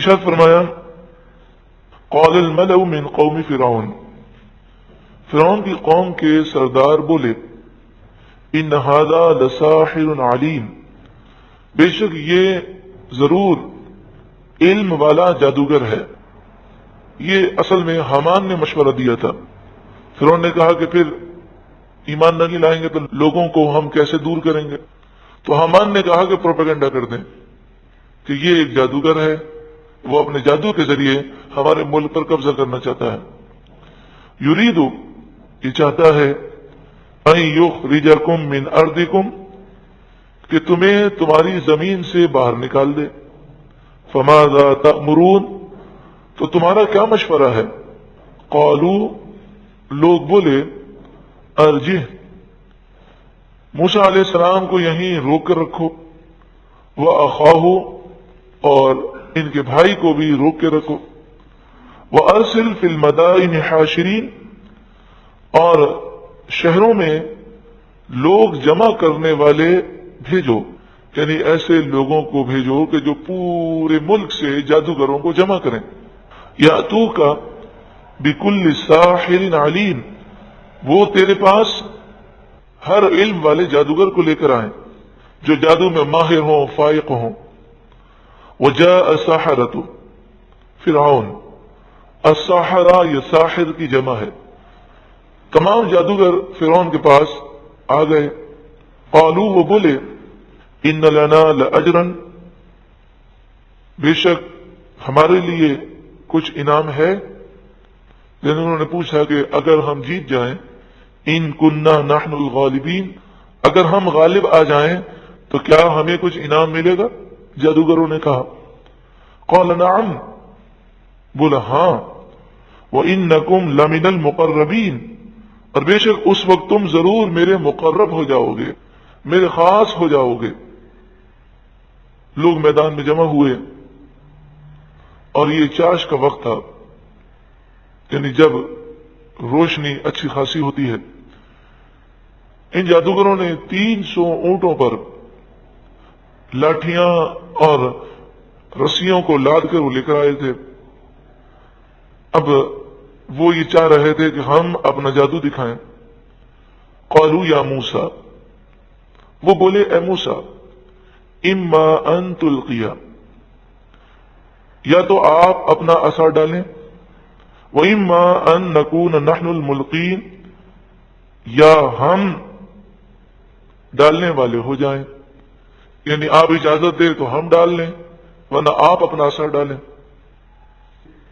ارشاد فرمایا قال الملأ من قوم فرعون، فرعون کی قوم کے سردار بولے ان ھذا لساحر علیم، بے شک یہ ضرور علم والا جادوگر ہے۔ یہ اصل میں حامان نے مشورہ دیا تھا۔ فرعون نے کہا کہ پھر ایمان نہیں لائیں گے تو لوگوں کو ہم کیسے دور کریں گے؟ تو حامان نے کہا کہ پروپیگنڈا کر دیں کہ یہ ایک جادوگر ہے، وہ اپنے جادو کے ذریعے ہمارے ملک پر قبضہ کرنا چاہتا ہے۔ یرید، یہ چاہتا ہے ان یخرجکم من ارضکم، کہ تمہیں تمہاری زمین سے باہر نکال دے۔ فماذا تأمرون، تو تمہارا کیا مشورہ ہے؟ قالوا، لوگ بولے ارجہ، موسیٰ علیہ السلام کو یہیں روک کر رکھو، وأخاہ، اور ان کے بھائی کو بھی روک کے رکھو، وأرسل فی المدائن حاشرین، اور شہروں میں لوگ جمع کرنے والے بھیجو، یعنی ایسے لوگوں کو بھیجو کہ جو پورے ملک سے جادوگروں کو جمع کریں۔ یاتوک بکل ساحر علیم، وہ تیرے پاس ہر علم والے جادوگر کو لے کر آئیں جو جادو میں ماہر ہوں، فائق ہوں۔ وجاء السحرۃ فرعون، السحرہ یہ ساحر کی جمع ہے، تمام جادوگر فرعون کے پاس آ گئے۔ قالوا، وہ بولے ان لنا لاجرا، بے شک ہمارے لیے کچھ انعام ہے۔ لیکن انہوں نے پوچھا کہ اگر ہم جیت جائیں، ان کننا نحن الغالبین، اگر ہم غالب آ جائیں تو کیا ہمیں کچھ انعام ملے گا؟ جادوگروں نے کہا۔ قال نعم، بولا ہاں، وانکم لمن المقربین، اور بے شک اس وقت تم ضرور میرے مقرب ہو جاؤ گے، میرے خاص ہو جاؤ گے۔ لوگ میدان میں جمع ہوئے اور یہ چاش کا وقت تھا، یعنی جب روشنی اچھی خاصی ہوتی ہے۔ ان جادوگروں نے 300 اونٹوں پر لاٹھیاں اور رسیوں کو لاد کر وہ لے کر آئے تھے۔ اب وہ یہ چاہ رہے تھے کہ ہم اپنا جادو دکھائیں۔ قالوا یا موسیٰ، وہ بولے اے موسیٰ، اما ان تلقیا، یا تو آپ اپنا عصا ڈالیں، وَإِمَّا أَن نَّكُونَ نَحْنُ الْمُلْقِينَ، یا ہم ڈالنے والے ہو جائیں، یعنی آپ اجازت دیں تو ہم ڈال لیں ورنہ آپ اپنا اثر ڈالیں۔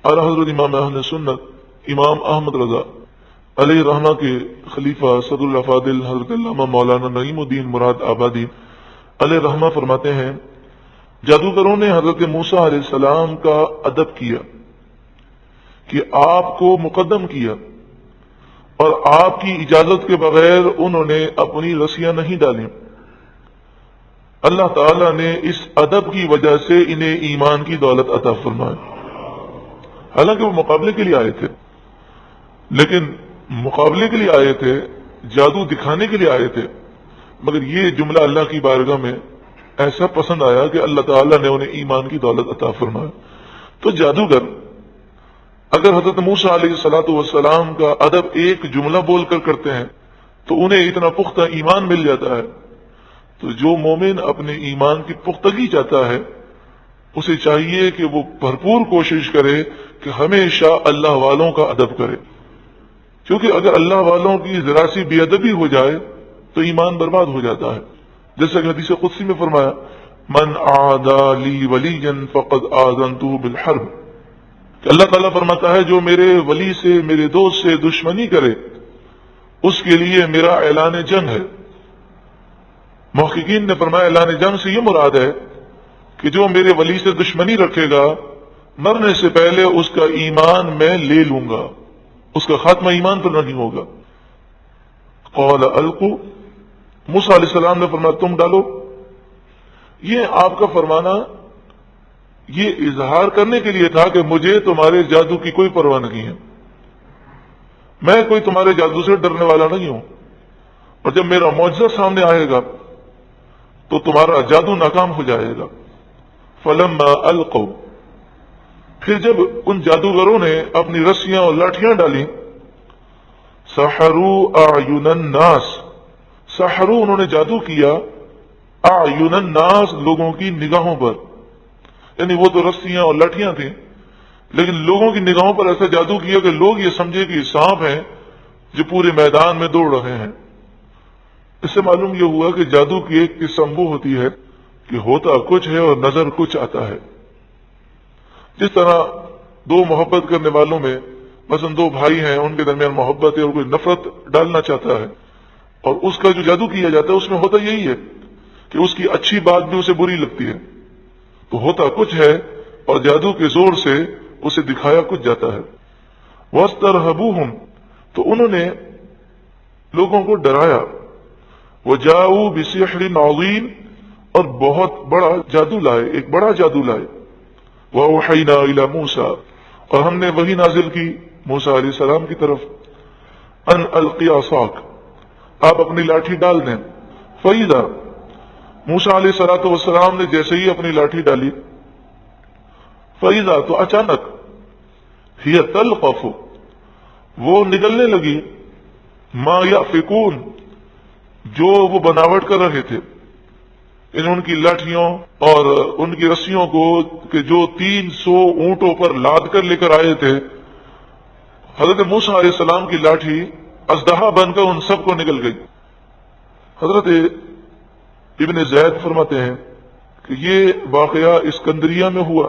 اور حضرت امام اہل سنت امام احمد رضا علیہ رحمہ کے خلیفہ صدر الافاضل حضرت علامہ مولانا نعیم الدین مراد آبادی علیہ رحمہ فرماتے ہیں جادوگروں نے حضرت موسیٰ علیہ السلام کا ادب کیا کہ آپ کو مقدم کیا، اور آپ کی اجازت کے بغیر انہوں نے اپنی رسیاں نہیں ڈالیں۔ اللہ تعالیٰ نے اس ادب کی وجہ سے انہیں ایمان کی دولت عطا فرمائی۔ حالانکہ وہ مقابلے کے لیے آئے تھے، لیکن مقابلے کے لیے آئے تھے، جادو دکھانے کے لیے آئے تھے، مگر یہ جملہ اللہ کی بارگاہ میں ایسا پسند آیا کہ اللہ تعالیٰ نے انہیں ایمان کی دولت عطا فرمائی۔ تو جادوگر اگر حضرت موسیٰ علیہ الصلوۃ والسلام کا ادب ایک جملہ بول کر کرتے ہیں تو انہیں اتنا پختہ ایمان مل جاتا ہے۔ تو جو مومن اپنے ایمان کی پختگی چاہتا ہے اسے چاہیے کہ وہ بھرپور کوشش کرے کہ ہمیشہ اللہ والوں کا ادب کرے، کیونکہ اگر اللہ والوں کی ذرا سی بے ادبی ہو جائے تو ایمان برباد ہو جاتا ہے۔ جیسا کہ حدیث قدسی میں فرمایا من عادى لي وليا فقد آذنته بالحرب، کہ اللہ تعالیٰ فرماتا ہے جو میرے ولی سے، میرے دوست سے دشمنی کرے اس کے لیے میرا اعلان جنگ ہے۔ محققین نے فرمایا اعلان جنگ سے یہ مراد ہے کہ جو میرے ولی سے دشمنی رکھے گا مرنے سے پہلے اس کا ایمان میں لے لوں گا، اس کا خاتمہ ایمان پر نہیں ہوگا۔ قال القوا، موسیٰ علیہ السلام نے فرمایا تم ڈالو۔ یہ آپ کا فرمانا یہ اظہار کرنے کے لیے تھا کہ مجھے تمہارے جادو کی کوئی پرواہ نہیں ہے، میں کوئی تمہارے جادو سے ڈرنے والا نہیں ہوں، اور جب میرا معجزہ سامنے آئے گا تو تمہارا جادو ناکام ہو جائے گا۔ فلما القوا، پھر جب ان جادوگروں نے اپنی رسیاں اور لاٹھیاں ڈالی، سحروا اعین الناس، سحروا انہوں نے جادو کیا، اعین الناس لوگوں کی نگاہوں پر، یعنی وہ تو رسیاں اور لاٹھیاں تھیں لیکن لوگوں کی نگاہوں پر ایسا جادو کیا کہ لوگ یہ سمجھے کہ سانپ ہیں جو پورے میدان میں دوڑ رہے ہیں۔ اس سے معلوم یہ ہوا کہ جادو کی ایک قسم وہ ہوتی ہے کہ ہوتا کچھ ہے اور نظر کچھ آتا ہے۔ جس طرح دو محبت کرنے والوں میں مثلا دو بھائی ہیں، ان کے درمیان محبت ہے اور کوئی نفرت ڈالنا چاہتا ہے، اور اس کا جو جادو کیا جاتا ہے اس میں ہوتا یہی ہے کہ اس کی اچھی بات بھی اسے بری لگتی ہے، تو ہوتا کچھ ہے اور جادو کے زور سے اسے دکھایا کچھ جاتا ہے۔ وَاسْتَرْهَبُوهُمْ، تو انہوں نے لوگوں کو ڈرایا، وَجَاءُوا بِسِحْرٍ عَظِيمٍ، اور بہت بڑا جادو لائے، ایک بڑا جادو لائے۔ وَأَوْحَيْنَا إِلَى مُوسَىٰ، اور ہم نے وحی نازل کی موسیٰ علیہ السلام کی طرف، أَنْ أَلْقِ عَصَاكَ، آپ اپنی لاٹھی ڈال دیں۔ فَإِذَا، موسیٰ علیہ السلام نے جیسے ہی اپنی لاٹھی ڈالی، فَإِذَا، تو اچانک، هِيَ تَلْقَفُ، وہ نگلنے لگی، مَا يَأْفِكُونَ، جو وہ بناوٹ کر رہے تھے، ان کی لاٹھیوں اور ان کی رسیوں کو کہ جو 300 اونٹوں پر لاد کر لے کر آئے تھے، حضرت موسیٰ علیہ السلام کی لاٹھی اژدہا بن کر ان سب کو نگل گئی۔ حضرت ابن زید فرماتے ہیں کہ یہ واقعہ اسکندریہ میں ہوا،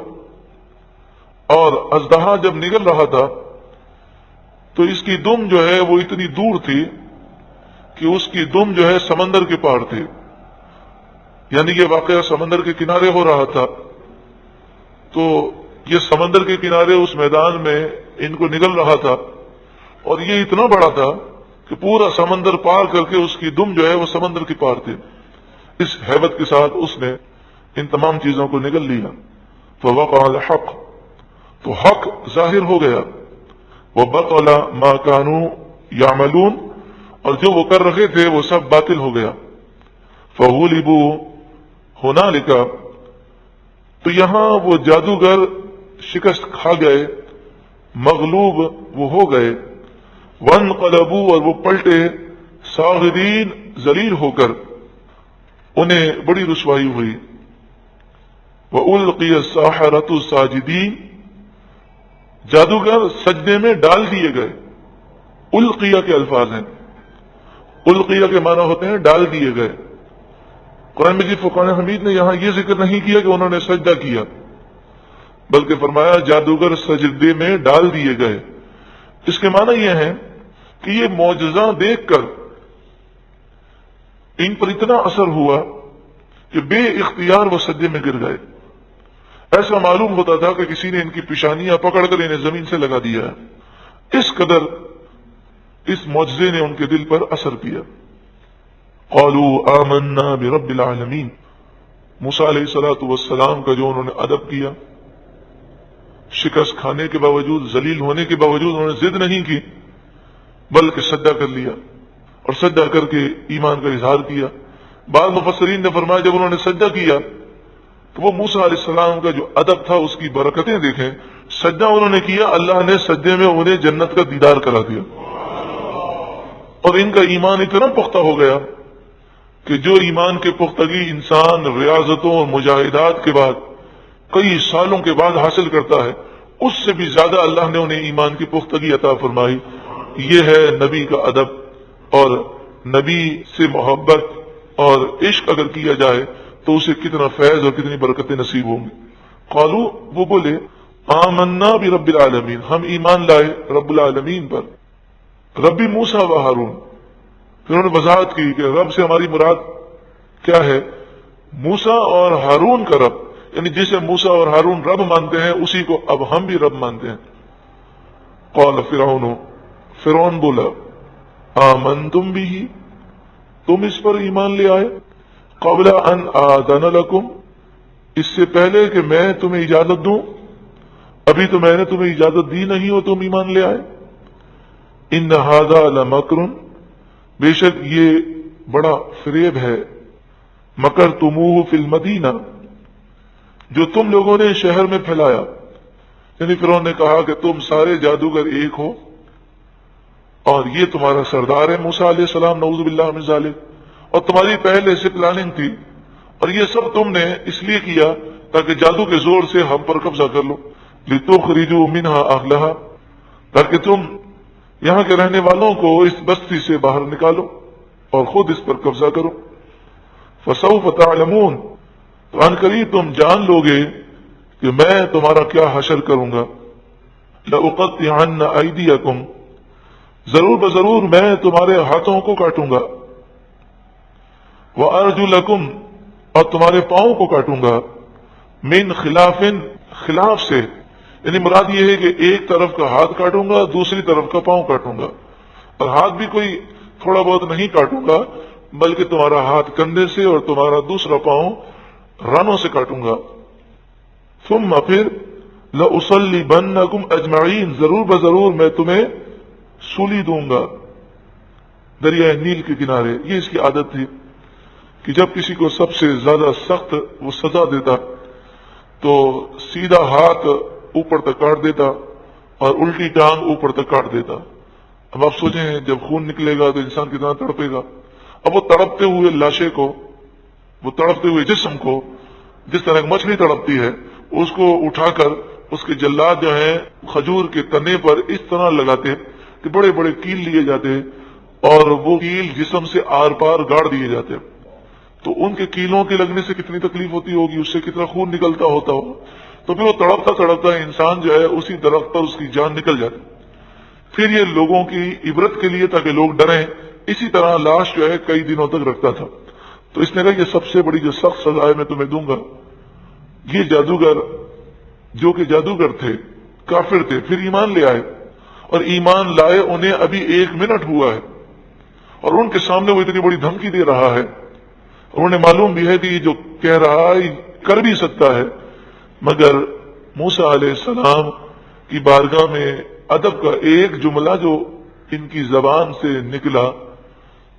اور اژدہا جب نگل رہا تھا تو اس کی دم جو ہے وہ اتنی دور تھی کہ اس کی دم جو ہے سمندر کے پار تھی، یعنی یہ واقعہ سمندر کے کنارے ہو رہا تھا، تو یہ سمندر کے کنارے اس میدان میں ان کو نگل رہا تھا، اور یہ اتنا بڑا تھا کہ پورا سمندر پار کر کے اس کی دم جو ہے وہ سمندر کے پار تھی۔ اس ہیبت کے ساتھ اس نے ان تمام چیزوں کو نگل لیا۔ فوقع الحق، تو حق ظاہر ہو گیا، وبطل ما كانوا يعملون، اور جو وہ کر رہے تھے وہ سب باطل ہو گیا۔ فغلبوا هنالك، تو یہاں وہ جادوگر شکست کھا گئے، مغلوب وہ ہو گئے، وانقلبوا، اور وہ پلٹے، صاغرین ذلیل ہو کر، انہیں بڑی رسوائی ہوئی۔ وَأُلْقِيَ السَّحَرَةُ سَاجِدِينَ، جادوگر سجدے میں ڈال دیے گئے۔ القیہ کے الفاظ ہیں، القیہ کے معنی ہوتے ہیں ڈال دیے گئے۔ قرآن مجید فقہاء حمید نے یہاں یہ ذکر نہیں کیا کہ انہوں نے سجدہ کیا، بلکہ فرمایا جادوگر سجدے میں ڈال دیے گئے۔ اس کے معنی یہ ہے کہ یہ معجزہ دیکھ کر ان پر اتنا اثر ہوا کہ بے اختیار وہ سجدے میں گر گئے۔ ایسا معلوم ہوتا تھا کہ کسی نے ان کی پیشانیاں پکڑ کر انہیں زمین سے لگا دیا ہے، اس قدر اس معجزے نے ان کے دل پر اثر کیا۔ قالوا آمنا برب العالمین، موسیٰ علیہ السلام کا جو انہوں نے ادب کیا، شکست کھانے کے باوجود، ذلیل ہونے کے باوجود انہوں نے ضد نہیں کی، بلکہ سجدہ کر لیا، اور سجدہ کر کے ایمان کا اظہار کیا۔ بعض مفسرین نے فرمایا جب انہوں نے سجدہ کیا تو وہ موسیٰ علیہ السلام کا جو ادب تھا اس کی برکتیں دیکھیں۔ سجدہ انہوں نے کیا، اللہ نے سجدے میں انہیں جنت کا دیدار کرا دیا، اور ان کا ایمان اتنا پختہ ہو گیا کہ جو ایمان کے پختگی انسان ریاضتوں اور مجاہدات کے بعد کئی سالوں کے بعد حاصل کرتا ہے، اس سے بھی زیادہ اللہ نے انہیں ایمان کی پختگی عطا فرمائی۔ یہ ہے نبی کا ادب، اور نبی سے محبت اور عشق اگر کیا جائے تو اسے کتنا فیض اور کتنی برکتیں نصیب ہوں گی۔ قالوا، وہ بولے، آمنا برب العالمین، ہم ایمان لائے رب العالمین پر، ربی موسیٰ و ہارون۔ پھر انہوں نے وضاحت کی کہ رب سے ہماری مراد کیا ہے، موسیٰ اور ہارون کا رب، یعنی جسے موسیٰ اور ہارون رب مانتے ہیں اسی کو اب ہم بھی رب مانتے ہیں۔ قال فرعون، فرعون بولا، آمنتم بھی، تم اس پر ایمان لے آئے، قبل ان آذن لکم، اس سے پہلے کہ میں تمہیں اجازت دوں، ابھی تو میں نے تمہیں اجازت دی نہیں ہو تم ایمان لے آئے۔ ان ھذا لمکر، بے شک یہ بڑا فریب ہے، مکرتموہ فی المدینہ، جو تم لوگوں نے شہر میں پھیلایا۔ یعنی فرعون نے کہا کہ تم سارے جادوگر ایک ہو اور یہ تمہارا سردار ہے موسیٰ علیہ السلام، نعوذ باللہ من ذالک، اور تمہاری پہلے سے پلاننگ تھی، اور یہ سب تم نے اس لیے کیا تاکہ جادو کے زور سے ہم پر قبضہ کر لو، لتخرجوا منها اهلها، تاکہ تم یہاں کے رہنے والوں کو اس بستی سے باہر نکالو اور خود اس پر قبضہ کرو۔ فسوف تعلمون، تو ان قریب تم جان لوگے کہ میں تمہارا کیا حشر کروں گا۔ لأقطعن أيديكم، ضرور بضرور میں تمہارے ہاتھوں کو کاٹوں گا، وأرجلكم، اور تمہارے پاؤں کو کاٹوں گا، من خلاف، خلاف سے، یعنی مراد یہ ہے کہ ایک طرف کا ہاتھ کاٹوں گا، دوسری طرف کا پاؤں کاٹوں گا، اور ہاتھ بھی کوئی تھوڑا بہت نہیں کاٹوں گا بلکہ تمہارا ہاتھ کندھے سے اور تمہارا دوسرا پاؤں رانوں سے کاٹوں گا۔ ثم پھر لأصلبنکم اجمعین، ضرور بضرور میں تمہیں سولی دوں گا دریائے نیل کے کنارے۔ یہ اس کی عادت تھی کہ جب کسی کو سب سے زیادہ سخت وہ سزا دیتا تو سیدھا ہاتھ اوپر تک کاٹ دیتا اور الٹی ٹانگ اوپر تک کاٹ دیتا۔ اب آپ سوچیں جب خون نکلے گا تو انسان کتنا تڑپے گا۔ اب وہ تڑپتے ہوئے لاشے کو، وہ تڑپتے ہوئے جسم کو، جس طرح ایک مچھلی تڑپتی ہے، اس کو اٹھا کر اس کے جلاد جو ہیں کھجور کے تنے پر اس طرح لگاتے کہ بڑے بڑے کیل لیے جاتے اور وہ کیل جسم سے آر پار گاڑ دیے جاتے۔ تو ان کے کیلوں کے لگنے سے کتنی تکلیف ہوتی ہوگی، اس سے کتنا خون نکلتا ہوتا ہوگا۔ تو پھر وہ تڑپتا تڑپتا انسان جو ہے اسی درخت پر اس کی جان نکل جاتی۔ پھر یہ لوگوں کی عبرت کے لیے تاکہ لوگ ڈریں، اسی طرح لاش جو ہے کئی دنوں تک رکھتا تھا۔ تو اس نے کہا یہ سب سے بڑی جو سخت سزا ہے میں تمہیں دوں گا۔ یہ جادوگر جو کہ جادوگر تھے، کافر تھے، پھر ایمان لے آئے، اور ایمان لائے انہیں ابھی 1 منٹ ہوا ہے، اور ان کے سامنے وہ اتنی بڑی دھمکی دے رہا ہے، اور انہیں معلوم بھی ہے کہ یہ جو کہہ رہا ہے کر بھی سکتا ہے، مگر موسیٰ علیہ السلام کی بارگاہ میں ادب کا ایک جملہ جو ان کی زبان سے نکلا،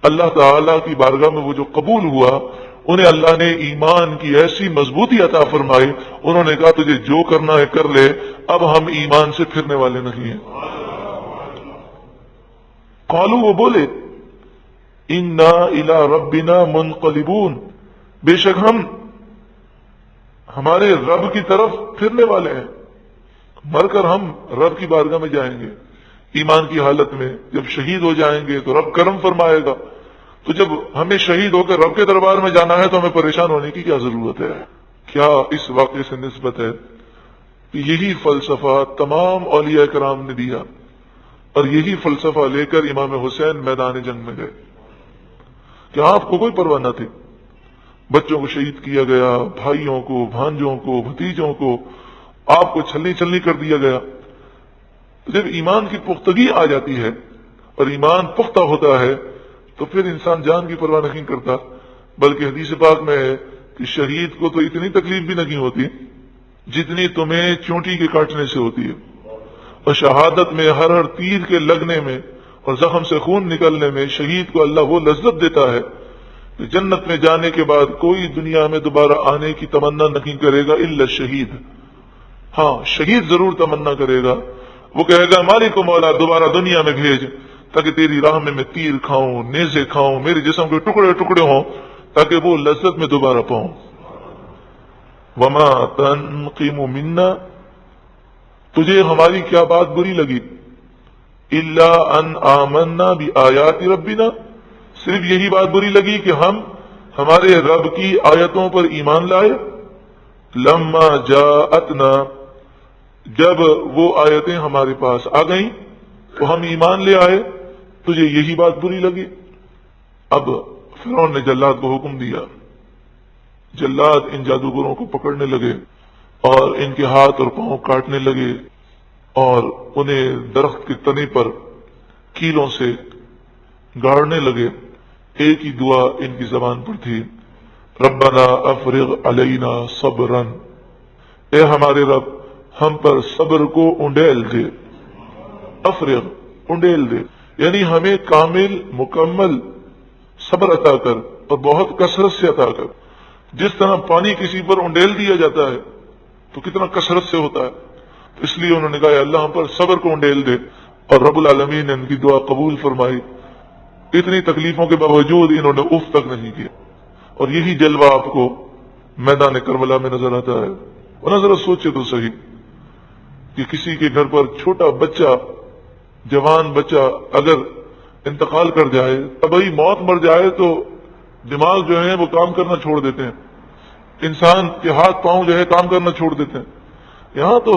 اللہ تعالیٰ کی بارگاہ میں وہ جو قبول ہوا، انہیں اللہ نے ایمان کی ایسی مضبوطی عطا فرمائی، انہوں نے کہا تجھے جو کرنا ہے کر لے، اب ہم ایمان سے پھرنے والے نہیں ہیں۔ قالوا، وہ بولے، انا الی ربنا منقلبون، بے شک ہم ہمارے رب کی طرف پھرنے والے ہیں، مر کر ہم رب کی بارگاہ میں جائیں گے ایمان کی حالت میں۔ جب شہید ہو جائیں گے تو رب کرم فرمائے گا، تو جب ہمیں شہید ہو کر رب کے دربار میں جانا ہے تو ہمیں پریشان ہونے کی کیا ضرورت ہے؟ کیا اس واقعے سے نسبت ہے کہ یہی فلسفہ تمام اولیاء کرام نے دیا، اور یہی فلسفہ لے کر امام حسین میدان جنگ میں گئے کہ آپ کو کوئی پرواہ نہ تھی، بچوں کو شہید کیا گیا، بھائیوں کو، بھانجوں کو، بھتیجوں کو آپ کو چھلنی چھلنی کر دیا گیا۔ جب ایمان کی پختگی آ جاتی ہے اور ایمان پختہ ہوتا ہے تو پھر انسان جان کی پرواہ نہیں کرتا، بلکہ حدیث پاک میں ہے کہ شہید کو تو اتنی تکلیف بھی نہیں ہوتی جتنی تمہیں چونٹی کے کاٹنے سے ہوتی ہے، اور شہادت میں ہر تیر کے لگنے میں اور زخم سے خون نکلنے میں شہید کو اللہ وہ لذت دیتا ہے کہ جنت میں جانے کے بعد کوئی دنیا میں دوبارہ آنے کی تمنا نہیں کرے گا الا شہید۔ ہاں، شہید ضرور تمنا کرے گا، وہ کہے گا مالک و مولا دوبارہ دنیا میں بھیج تاکہ تیری راہ میں تیر کھاؤں، نیزے کھاؤں، میرے جسم کے ٹکڑے ٹکڑے ہوں تاکہ وہ لذت میں دوبارہ پاؤں۔ وما تنقم منا، تجھے ہماری کیا بات بری لگی؟ الا ان آمنا بآیات ربنا، صرف یہی بات بری لگی کہ ہم ہمارے رب کی آیتوں پر ایمان لائے۔ لما جاءتنا، جب وہ آیتیں ہمارے پاس آ گئیں تو ہم ایمان لے آئے، تجھے یہی بات بری لگی؟ اب فرعون نے جلاد کو حکم دیا، جلاد ان جادوگروں کو پکڑنے لگے اور ان کے ہاتھ اور پاؤں کاٹنے لگے اور انہیں درخت کے تنے پر کیلوں سے گاڑنے لگے۔ ایک ہی دعا ان کی زبان پر تھی، ربنا افرغ علینا صبرا، اے ہمارے رب ہم پر صبر کو انڈیل دے۔ افرغ، انڈیل دے، یعنی ہمیں کامل مکمل صبر عطا کر اور بہت کثرت سے عطا کر۔ جس طرح پانی کسی پر انڈیل دیا جاتا ہے تو کتنا کثرت سے ہوتا ہے، تو اس لیے انہوں نے کہا اللہ ہم پر صبر کو انڈیل دے، اور رب العالمین نے ان کی دعا قبول فرمائی۔ اتنی تکلیفوں کے باوجود انہوں نے اف تک نہیں کیا، اور یہی جلوہ آپ کو میدان کربلا میں نظر آتا ہے۔ اور ذرا سوچے تو صحیح کہ کسی کے گھر پر چھوٹا بچہ، جوان بچہ اگر انتقال کر جائے، طبعی موت مر جائے، تو دماغ جو ہے وہ کام کرنا چھوڑ دیتے ہیں، انسان کے ہاتھ پاؤں جو ہے کام کرنا چھوڑ دیتے ہیں۔ یہاں تو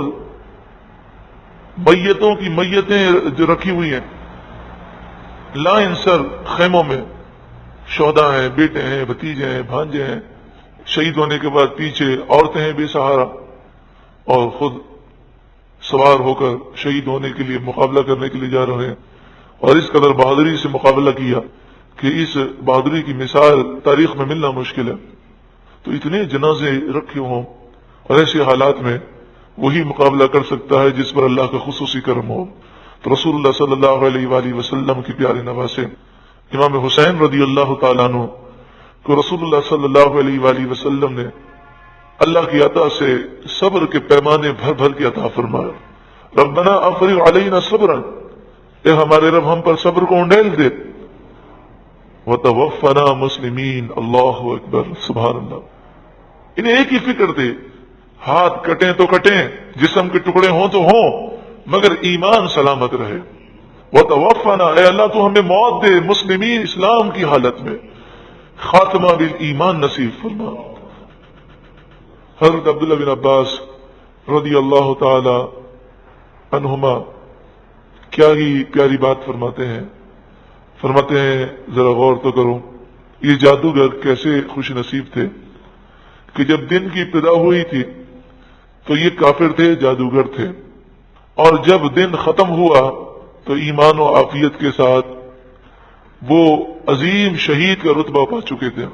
میتوں کی میتیں جو رکھی ہوئی ہیں لا انسر خیموں میں، شہداء ہیں، بیٹے ہیں، بھتیجے ہیں، بھانجے ہیں، شہید ہونے کے بعد پیچھے عورتیں ہیں بے سہارا، اور خود سوار ہو کر شہید ہونے کے لیے مقابلہ کرنے کے لیے جا رہے ہیں، اور اس قدر بہادری سے مقابلہ کیا کہ اس بہادری کی مثال تاریخ میں ملنا مشکل ہے۔ تو اتنے جنازے رکھے ہوں، اور ایسے حالات میں وہی مقابلہ کر سکتا ہے جس پر اللہ کا خصوصی کرم ہو۔ تو رسول اللہ صلی اللہ علیہ وآلہ وسلم کی پیارے نواسے امام حسین رضی اللہ تعالیٰ عنہ کو رسول اللہ صلی اللہ علیہ وآلہ وسلم نے اللہ کی عطا سے صبر کے پیمانے بھر بھر کے عطا فرمایا۔ ربنا افرغ علینا صبرا، اے ہمارے رب ہم پر صبر کو انڈیل دے، وتوفنا مسلمین، اللہ اکبر، سبحان اللہ۔ انہیں ایک ہی فکر تھے، ہاتھ کٹیں تو کٹیں، جسم کے ٹکڑے ہوں تو ہوں، مگر ایمان سلامت رہے۔ وتوفنا، اے اللہ تو ہمیں موت دے مسلمین، اسلام کی حالت میں، خاتمہ بالایمان نصیب فرما۔ حضرت عبداللہ بن عباس رضی اللہ تعالی عنہما کیا ہی پیاری بات فرماتے ہیں، فرماتے ہیں ذرا غور تو کرو، یہ جادوگر کیسے خوش نصیب تھے کہ جب دن کی ابتدا ہوئی تھی تو یہ کافر تھے، جادوگر تھے، اور جب دن ختم ہوا تو ایمان و عافیت کے ساتھ وہ عظیم شہید کا رتبہ پا چکے تھے۔